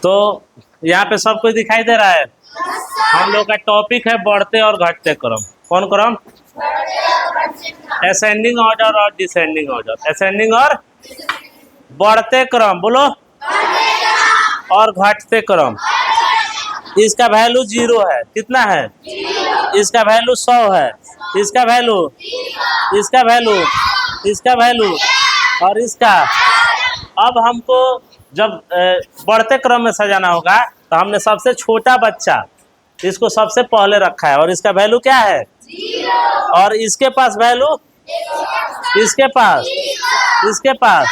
तो यहाँ पे सब कुछ दिखाई दे रहा है। हम लोग का टॉपिक है बढ़ते और घटते क्रम। कौन क्रम? असेंडिंग ऑर्डर और डिसेंडिंग ऑर्डर। असेंडिंग और बढ़ते क्रम, बोलो, और घटते क्रम। इसका वैल्यू 0 है। कितना है? इसका वैल्यू 100 है। इसका वैल्यू, इसका वैल्यू, इसका वैल्यू और इसका। अब हमको जब बढ़ते क्रम में सजाना होगा तो हमने सबसे छोटा बच्चा इसको सबसे पहले रखा है और इसका वैल्यू क्या है? 0। और इसके पास वैल्यू, इसके पास, इसके पास,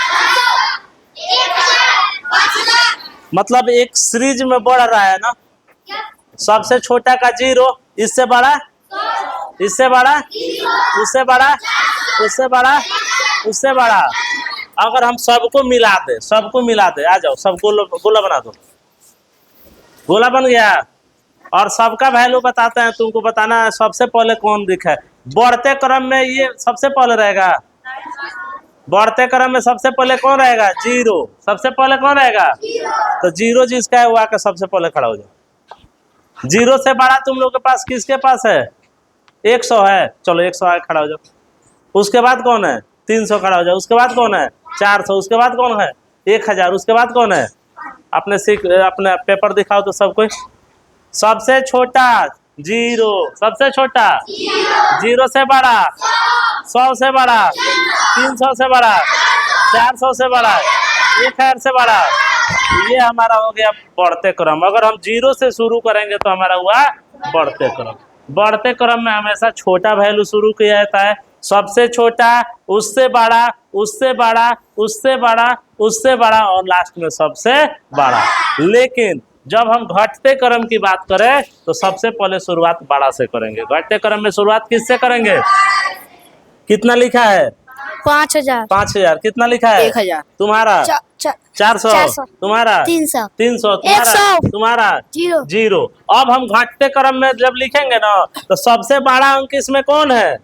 मतलब एक सीरीज में बढ़ रहा है ना। सबसे छोटा का 0, इससे बड़ा, इससे बड़ा, उससे बड़ा, उससे बड़ा, उससे बड़ा। अगर हम सबको मिला दे, सबको मिला दे, आ जाओ सब गोला बना दो। गोला बन गया और सबका वैल्यू बताते हैं। तुमको बताना है सबसे पहले कौन दिखा है। बढ़ते क्रम में ये सबसे पहले रहेगा। बढ़ते क्रम में सबसे पहले कौन रहेगा? 0। सबसे पहले कौन रहेगा? तो 0 जिसका है वो आकर सबसे पहले खड़ा हो जाओ। 0 से बड़ा तुम लोग के पास किसके पास है? 100 है। चलो 100 आके खड़ा हो जाओ। उसके बाद कौन है? 300 खड़ा हो जाओ। उसके बाद कौन है? 400। उसके बाद कौन है? 1000। उसके बाद कौन है? अपने पेपर दिखाओ तो सब कोई। सबसे छोटा 0, सबसे छोटा 0 से बड़ा, 100 से बड़ा, 300 से बड़ा, 400 से बड़ा, 1000 से बड़ा। ये हमारा हो गया बढ़ते क्रम। अगर हम 0 से शुरू करेंगे तो हमारा हुआ बढ़ते क्रम। बढ़ते क्रम में हमेशा छोटा वैल्यू शुरू किया जाता है। सबसे छोटा, उससे बड़ा, उससे बड़ा, उससे बड़ा, उससे बड़ा और लास्ट में सबसे बड़ा। लेकिन जब हम घटते क्रम की बात करें तो सबसे पहले शुरुआत बड़ा से करेंगे। घटते क्रम में शुरुआत किससे करेंगे? कितना लिखा है? 5000। 5000। कितना लिखा है? 1000। तुम्हारा 400। तुम्हारा 300। 300। 100। तुम्हारा 0। अब हम घटते क्रम में जब लिखेंगे ना तो सबसे बड़ा अंक इसमें कौन है?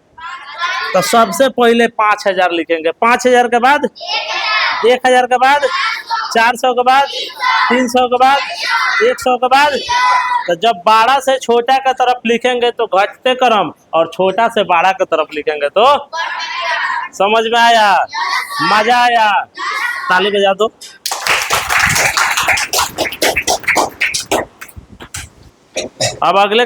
तो सबसे पहले 5000 लिखेंगे। 5000 के बाद 1000 के बाद 400 के बाद 300 के बाद 100 के बाद। तो जब बड़ा से छोटा के तरफ लिखेंगे तो घटते क्रम और छोटा से बड़ा के तरफ लिखेंगे तो समझ में आया? मजा आया? ताली बजा दो। अब अगले